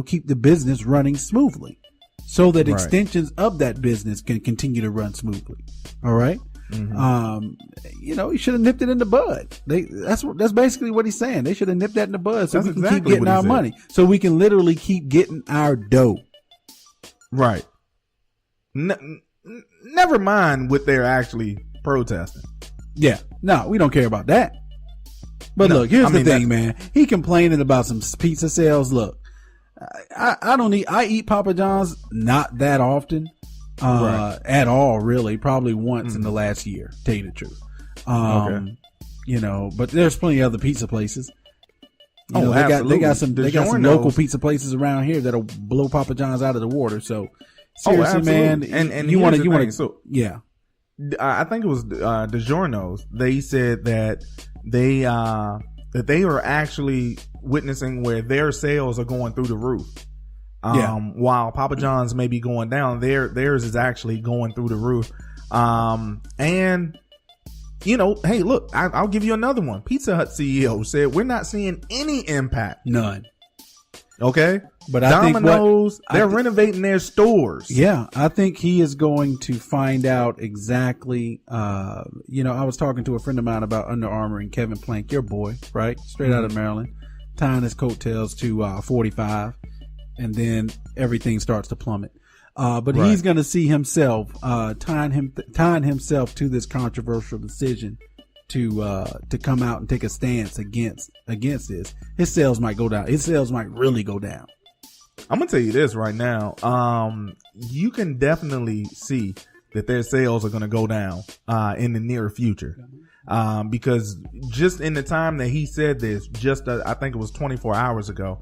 keep the business running smoothly so that extensions of that business can continue to run smoothly. All right. He should have nipped it in the bud. That's basically what he's saying. They should have nipped that in the bud so we can keep getting our money. So we can literally keep getting our dough. Right. Never mind what they're actually protesting. Yeah. No, we don't care about that. But look, here's the thing, man. He complaining about some pizza sales. Look, I eat Papa John's not that often, at all, really. Probably once in the last year, tell you the truth. You know, but there's plenty of other pizza places. You know, they got some local pizza places around here that'll blow Papa John's out of the water. So seriously, man, and you want to, yeah. I think it was DiGiorno's. They said that they are actually witnessing where their sales are going through the roof. While Papa John's may be going down, theirs is actually going through the roof. And you know, hey, look, I'll give you another one. Pizza Hut CEO said we're not seeing any impact. None. Okay. But Domino's, they're renovating their stores. Yeah. I think he is going to find out exactly, you know, I was talking to a friend of mine about Under Armour and Kevin Plank, your boy, right? Straight out of Maryland, tying his coattails to 45, and then everything starts to plummet. But he's going to see himself tying himself to this controversial decision to come out and take a stance against this. His sales might go down. His sales might really go down. I'm gonna tell you this right now. You can definitely see that their sales are gonna go down in the near future. Because just in the time that he said this, I think it was 24 hours ago,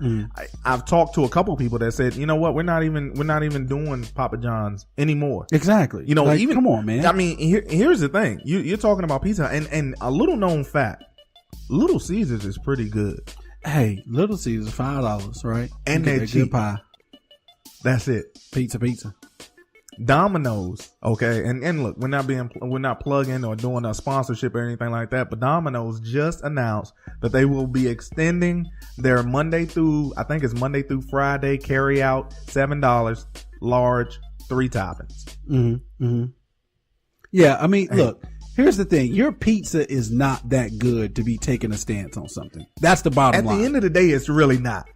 I've talked to a couple people that said, you know what, we're not even doing Papa John's anymore. Exactly. You know, like, come on, man. I mean, here's the thing. You're talking about pizza and a little known fact. Little Caesars is pretty good. Hey, Little Caesars, $5, right? And they're cheap. Good pie. That's it. Pizza. Domino's, okay, and look, we're not plugging or doing a sponsorship or anything like that, but Domino's just announced that they will be extending their Monday through Friday carry out $7, large, 3 toppings. Yeah, I mean, look, here's the thing: your pizza is not that good to be taking a stance on something. That's the bottom line. At the end of the day, it's really not.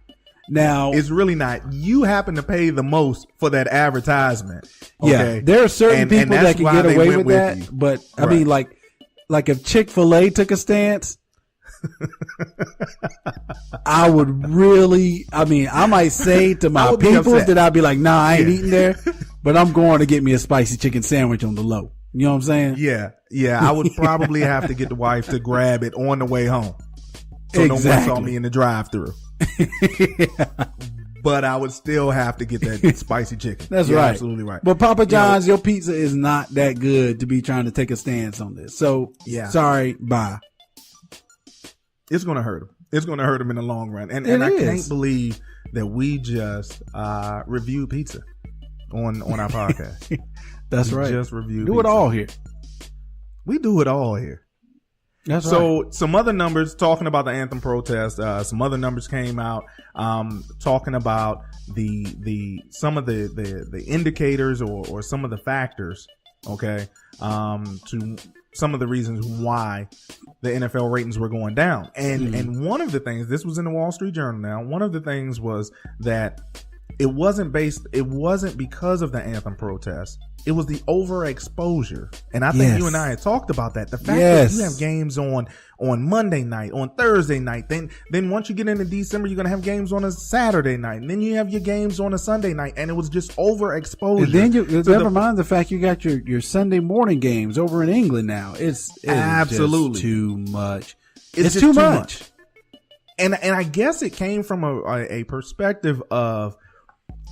Now, it's really not. You happen to pay the most for that advertisement. Okay? Yeah, there are certain people that can get away with that, but I mean, like if Chick-fil-A took a stance, I would really. I mean, I might say to my people that I'd be like, "Nah, I ain't eating there," but I'm going to get me a spicy chicken sandwich on the low. You know what I'm saying? Yeah. I would probably have to get the wife to grab it on the way home, so no one saw me in the drive-thru. But I would still have to get that spicy chicken. That's right. Absolutely right. But Papa John's, your pizza is not that good to be trying to take a stance on this. So, sorry, bye. It's going to hurt him. It's going to hurt him in the long run. And I can't believe that we just reviewed pizza on our podcast. That's right. Just reviewed Do it all here. We do it all here. That's so some other numbers talking about the anthem protest. Some other numbers came out talking about some of the indicators or some of the factors. Okay, to some of the reasons why the NFL ratings were going down. And one of the things, this was in the Wall Street Journal. Now, one of the things was that it wasn't because of the anthem protest. It was the overexposure. And I think you and I had talked about that. The fact that you have games on Monday night, on Thursday night, then once you get into December, you're going to have games on a Saturday night, and then you have your games on a Sunday night, and it was just overexposure. And then never mind the fact you got your Sunday morning games over in England now. It's absolutely just too much. It's too much. And I guess it came from a perspective of,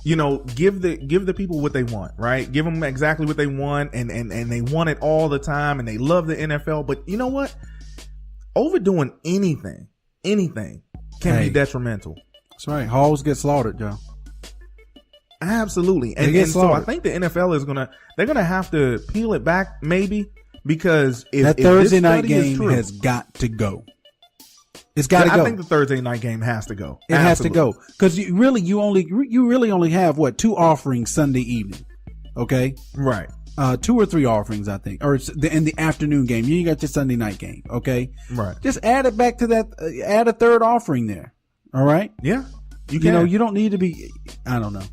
you know, give the people what they want, right? Give them exactly what they want, and they want it all the time, and they love the NFL. But you know what? Overdoing anything can be detrimental. That's right. Halls get slaughtered, Joe. Absolutely. And so I think the NFL they're gonna have to peel it back, maybe, because if Thursday night game has got to go. It's got to go. I think the Thursday night game has to go. It has to go because you really only have 2 offerings Sunday evening. Okay, right. 2 or 3 offerings, I think, or in the afternoon game. You got your Sunday night game. Okay, right. Just add it back to that. Add a 3rd offering there. All right. Yeah, you know, you don't need to be. I don't know.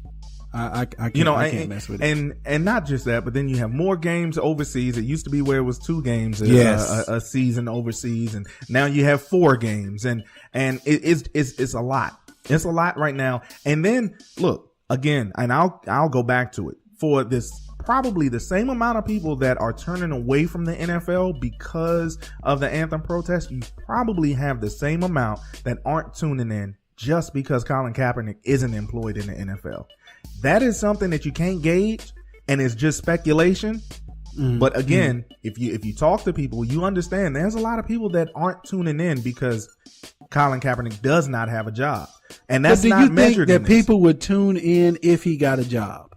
I can't mess with it. And not just that, but then you have more games overseas. It used to be where it was 2 games a season overseas, and now you have 4 games, and it's a lot. It's a lot right now. And then look again, and I'll go back to it for this. Probably the same amount of people that are turning away from the NFL because of the anthem protest. You probably have the same amount that aren't tuning in just because Colin Kaepernick isn't employed in the NFL. That is something that you can't gauge, and it's just speculation. But again, if you talk to people, you understand there's a lot of people that aren't tuning in because Colin Kaepernick does not have a job, and that's not measured. Do you think that people would tune in if he got a job?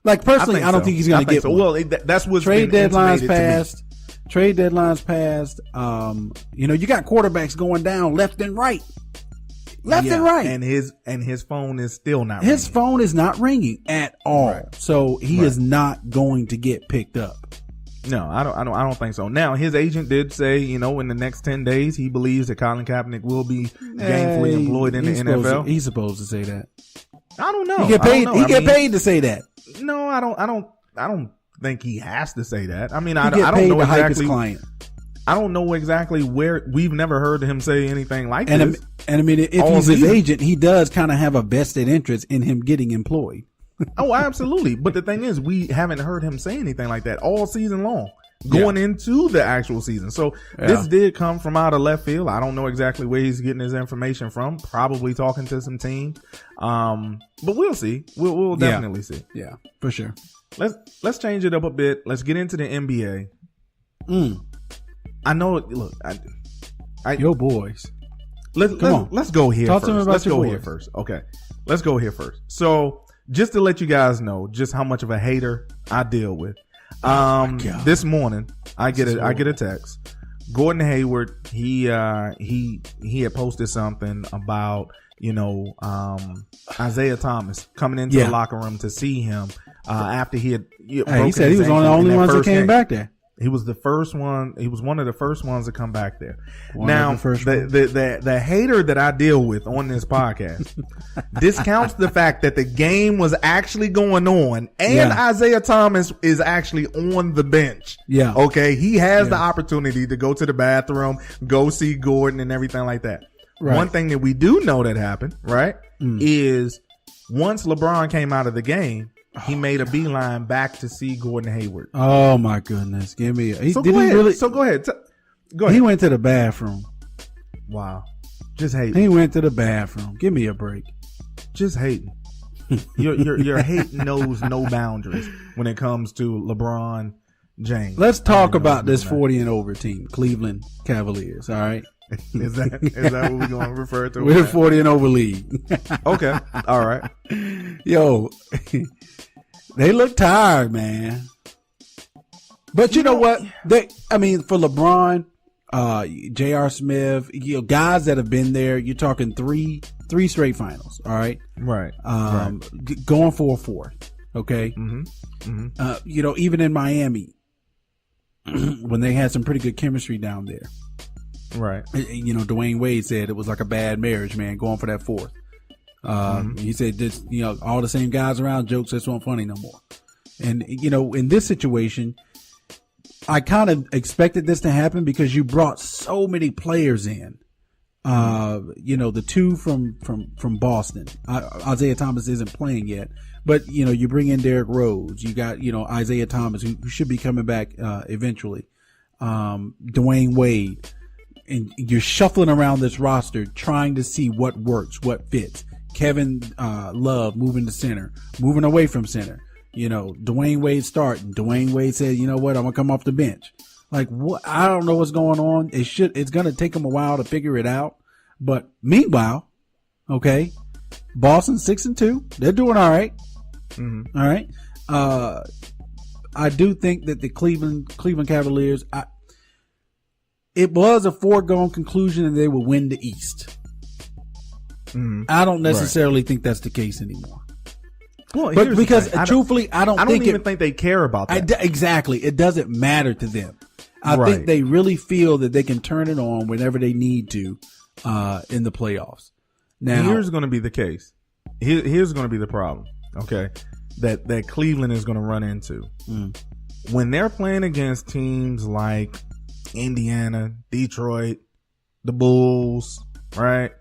Like personally, I don't think he's going to get one. Well, that's what's trade deadlines passed. Trade deadlines passed. You got quarterbacks going down left and right, and right, and his phone is still not. His ringing. phone is not ringing at all. Right. So he is not going to get picked up. No, I don't think so. Now, his agent did say, in the next 10 days, he believes that Colin Kaepernick will be gainfully employed in the NFL. He's supposed to say that. I don't know. He get paid. He get paid to say that. No, I don't think he has to say that. I mean, I don't know exactly. Hype his client. I don't know exactly where. We've never heard him say anything like this. And I mean, if he's his agent, he does kind of have a vested interest in him getting employed. Oh, absolutely. But the thing is, we haven't heard him say anything like that all season long, going into the actual season. So this did come from out of left field. I don't know exactly where he's getting his information from. Probably talking to some teams. But we'll see. We'll definitely see. Yeah, for sure. Let's change it up a bit. Let's get into the NBA. I know. Look, your boys. Let's go here. Talk first. to me about Let's your go boys. here first. Okay, let's go here first. So, just to let you guys know just how much of a hater I deal with. This morning I get a text. Gordon Hayward, he had posted something about Isaiah Thomas coming into the locker room to see him after he had he said he was one of the only ones that came back there. He was the first one. He was one of the first ones to come back there. The hater that I deal with on this podcast discounts the fact that the game was actually going on and Isaiah Thomas is actually on the bench. Yeah. Okay. He has the opportunity to go to the bathroom, go see Gordon and everything like that. Right. One thing that we do know that happened, right, is once LeBron came out of the game, he made a beeline back to see Gordon Hayward. Oh my goodness! Give me. So go ahead. Go ahead. He went to the bathroom. Wow. Just hating. He went to the bathroom. Give me a break. Just hating. Your hate knows no boundaries when it comes to LeBron James. Let's talk about this 40 and over team, Cleveland Cavaliers. All right. Is that what we're going to refer to? We're 40 and over league. Okay. All right. Yo. They look tired, man. But you know what? For LeBron, J.R. Smith, guys that have been there, you're talking three straight finals. All right. Right. Going for a fourth. Okay. Even in Miami, when they had some pretty good chemistry down there. Right. Dwayne Wade said it was like a bad marriage, man, going for that fourth. He said this, all the same guys around, jokes just weren't funny no more. And, in this situation, I kind of expected this to happen because you brought so many players in. The two from Boston. Isaiah Thomas isn't playing yet, but, you bring in Derrick Rose. You got, Isaiah Thomas, who should be coming back, eventually. Dwayne Wade. And you're shuffling around this roster, trying to see what works, what fits. Kevin Love moving to center, moving away from center. Dwayne Wade starting. Dwayne Wade said, you know what, I'm gonna come off the bench. Like, what? I don't know what's going on. It's gonna take them a while to figure it out. But meanwhile, okay, Boston 6-2. They're doing all right. All right. I do think that the Cleveland Cavaliers. It was a foregone conclusion that they would win the East. I don't necessarily think that's the case anymore. Well, but because truthfully, I don't even think they care about that. Exactly. It doesn't matter to them. I think they really feel that they can turn it on whenever they need to in the playoffs. Now, here's going to be the case. Here's going to be the problem. okay, that Cleveland is going to run into. When they're playing against teams like Indiana, Detroit, the Bulls, right?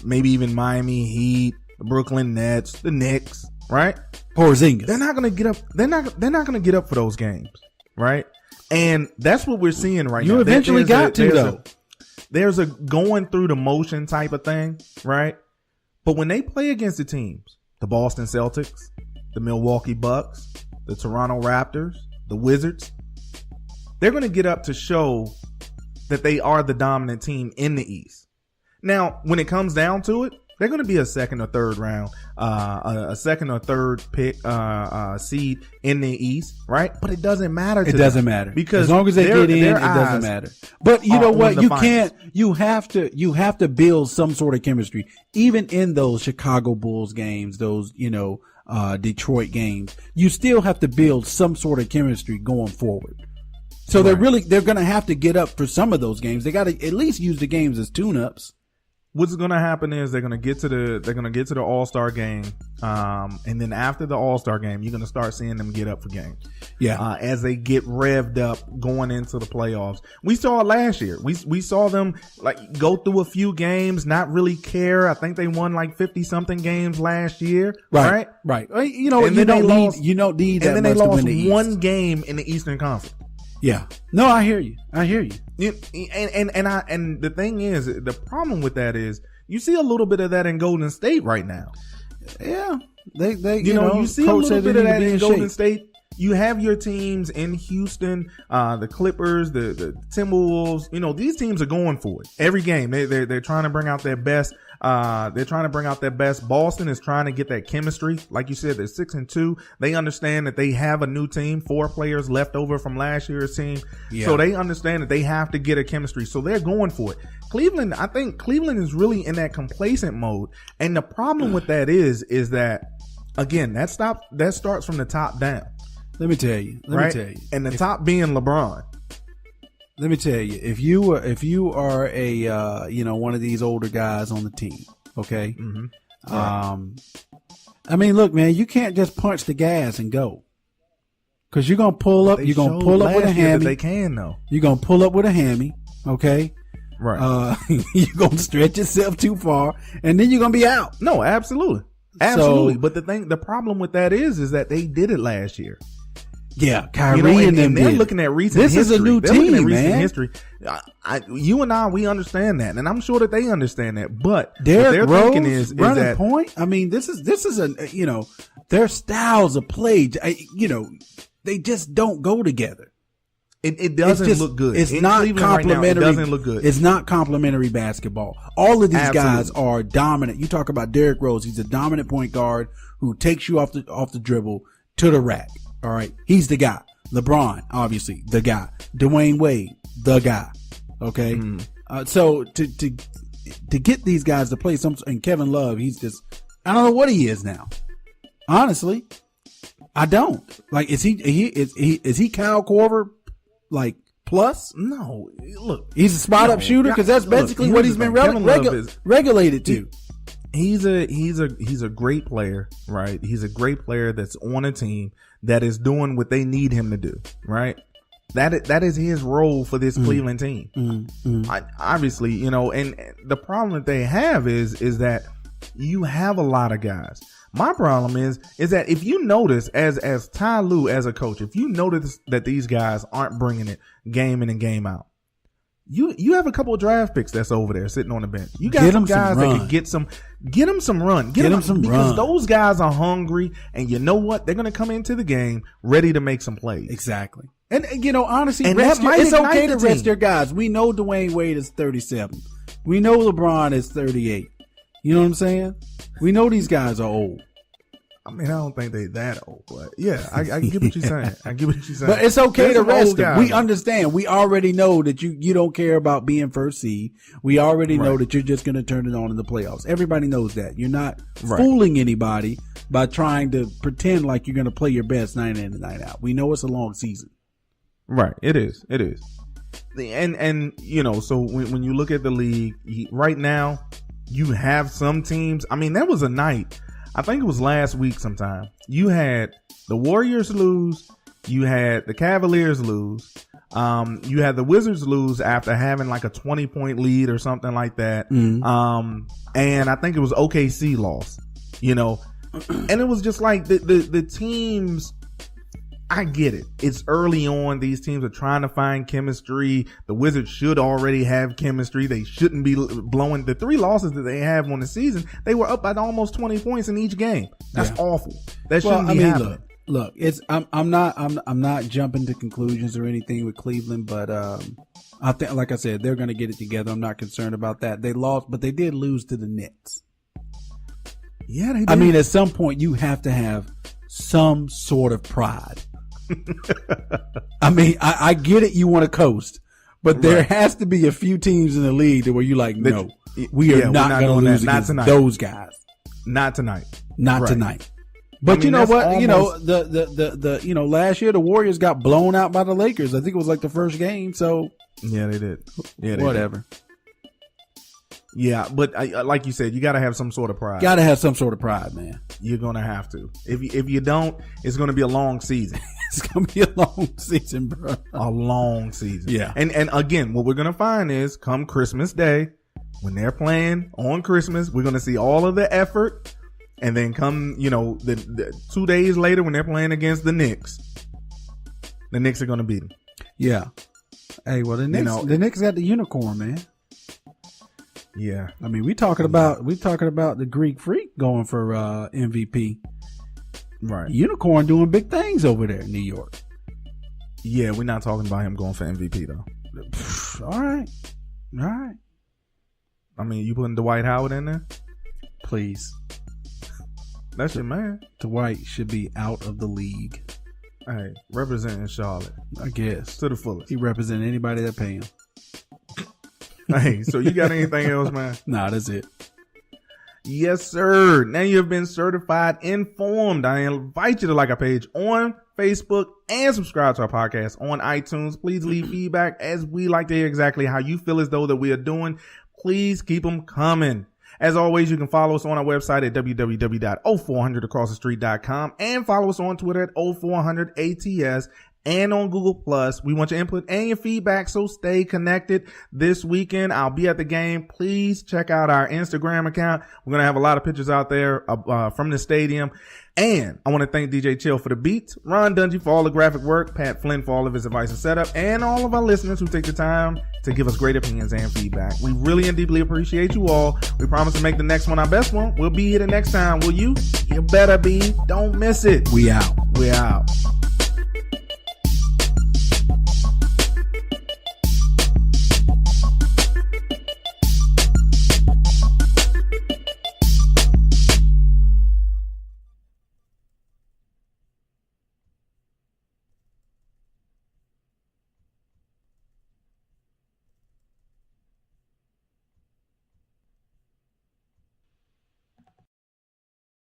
Maybe even Miami Heat, the Brooklyn Nets, the Knicks, right? Porzingis. They're not going to get up. They're not going to get up for those games, right? And that's what we're seeing right now. You eventually got to, though. There's a going through the motion type of thing, right? But when they play against the teams, the Boston Celtics, the Milwaukee Bucks, the Toronto Raptors, the Wizards, they're going to get up to show that they are the dominant team in the East. Now, when it comes down to it, they're going to be a second or third round, a second or third pick, seed in the East, right? But it doesn't matter. It doesn't matter because as long as they get in, it doesn't matter. But you know what? You can't. You have to build some sort of chemistry, even in those Chicago Bulls games, those Detroit games. You still have to build some sort of chemistry going forward. So they're going to have to get up for some of those games. They got to at least use the games as tune-ups. What's going to happen is they're going to get to the All-Star game. And then after the All-Star game, you're going to start seeing them get up for games. Yeah. As they get revved up going into the playoffs. We saw it last year. We saw them go through a few games, not really care. I think they won 50 something games last year. Right. You don't need that. And then they lost one game in the Eastern Conference. Yeah. No, I hear you. And the thing is, the problem with that is you see a little bit of that in Golden State right now. Yeah. They you see a little bit of that in Golden State. You have your teams in Houston, the Clippers, the Timberwolves. These teams are going for it every game. They're trying to bring out their best. Boston is trying to get that chemistry. Like you said, they're 6-2. They understand that they have a new team, 4 players left over from last year's team. Yeah. So they understand that they have to get a chemistry. So they're going for it. I think Cleveland is really in that complacent mode. And the problem with that is that, again, that starts from the top down. Let me tell you. And the top being LeBron. Let me tell you, if you are a one of these older guys on the team, okay? Mm-hmm. I mean, look, man, you can't just punch the gas and go, because you're gonna pull up. You're gonna pull up with a hammy. They can though. You're gonna pull up with a hammy, okay? Right. You're gonna stretch yourself too far, and then you're gonna be out. No, absolutely. But the problem with that is that they did it last year. Yeah, Kyrie and them. They're looking at recent history. This is a new team, man. History. You and I, we understand that, and I'm sure that they understand that. But Derrick what they're Rose thinking is that point. I mean, this is their styles of play. They just don't go together. It doesn't look good. It's not complimentary. Right now, it doesn't look good. It's not complimentary basketball. All of these guys are dominant. You talk about Derrick Rose. He's a dominant point guard who takes you off the dribble to the rack. All right. He's the guy. LeBron, obviously, the guy. Dwayne Wade, the guy. Okay. So to get these guys to play and Kevin Love, he's just, I don't know what he is now. Honestly, I don't. Is he Kyle Korver plus? No. Look, he's a spot up shooter because that's basically what he's been regulated to. He's a great player, right? He's a great player that's on a team that is doing what they need him to do, right? That is his role for this Cleveland team. Obviously, and the problem that they have is that you have a lot of guys. My problem is that if you notice as Ty Lue as a coach, if you notice that these guys aren't bringing it game in and game out, you have a couple of draft picks that's over there sitting on the bench. You got some guys that can get them some run. Get them some because those guys are hungry, and you know what? They're going to come into the game ready to make some plays. Exactly. And honestly, it's okay to rest their guys. We know Dwayne Wade is 37. We know LeBron is 38. You know what I'm saying? We know these guys are old. I mean, I don't think they that old, but yeah, I get what you're saying. But it's okay to rest them. We understand. We already know that you don't care about being first seed. We already know that you're just going to turn it on in the playoffs. Everybody knows that. You're not fooling anybody by trying to pretend like you're going to play your best night in and night out. We know it's a long season. Right. It is. And so when you look at the league right now, you have some teams. I mean, there was a night. I think it was last week sometime, you had the Warriors lose, you had the Cavaliers lose, you had the Wizards lose after having like a 20-point lead or something like that. And I think it was OKC lost, you know, and it was just like the teams, I get it. It's early on. These teams are trying to find chemistry. The Wizards should already have chemistry. They shouldn't be blowing the 3 losses that they have on the season. They were up by almost 20 points in each game. That's awful. That shouldn't be happening. Look, it's I'm not jumping to conclusions or anything with Cleveland, but I think, like I said, they're going to get it together. I'm not concerned about that. They lost, but they did lose to the Nets. Yeah, they did. I mean, at some point, you have to have some sort of pride. I mean, I get it. You want to coast, but there has to be a few teams in the league where you're like, no, we are not going to lose against those guys. Not tonight. Not tonight. But you know what? You know, the you know, last year the Warriors got blown out by the Lakers. I think it was like the first game. So yeah, they did. Yeah, whatever. Yeah, but like you said, you got to have some sort of pride. Got to have some sort of pride, man. You're gonna have to. If you don't, it's gonna be a long season. It's gonna be a long season, bro. A long season. Yeah. And again, what we're gonna find is come Christmas Day, when they're playing on Christmas, we're gonna see all of the effort, and then come, you know, the 2 days later when they're playing against the Knicks are gonna beat them. Yeah. Hey, well, the Knicks got the unicorn, man. Yeah. I mean, we talking about the Greek Freak going for MVP. Right. Unicorn doing big things over there in New York. Yeah, we're not talking about him going for MVP though. All right. I mean, you putting Dwight Howard in there? Please. That's your man. Dwight should be out of the league. Hey, representing Charlotte. I guess. To the fullest. He represents anybody that pay him. Hey, so you got anything else, man? Nah, that's it. Yes, sir. Now you've been certified informed. I invite you to like our page on Facebook and subscribe to our podcast on iTunes. Please leave feedback, as we like to hear exactly how you feel as though that we are doing. Please keep them coming. As always, you can follow us on our website at www.0400acrossthestreet.com and follow us on Twitter at 0400ATS. And on Google+. We want your input and your feedback, so stay connected. This weekend, I'll be at the game. Please check out our Instagram account. We're going to have a lot of pictures out there from the stadium. And I want to thank DJ Chill for the beats, Ron Dungy for all the graphic work, Pat Flynn for all of his advice and setup, and all of our listeners who take the time to give us great opinions and feedback. We really and deeply appreciate you all. We promise to make the next one our best one. We'll be here the next time. Will you? You better be. Don't miss it. We out. We out.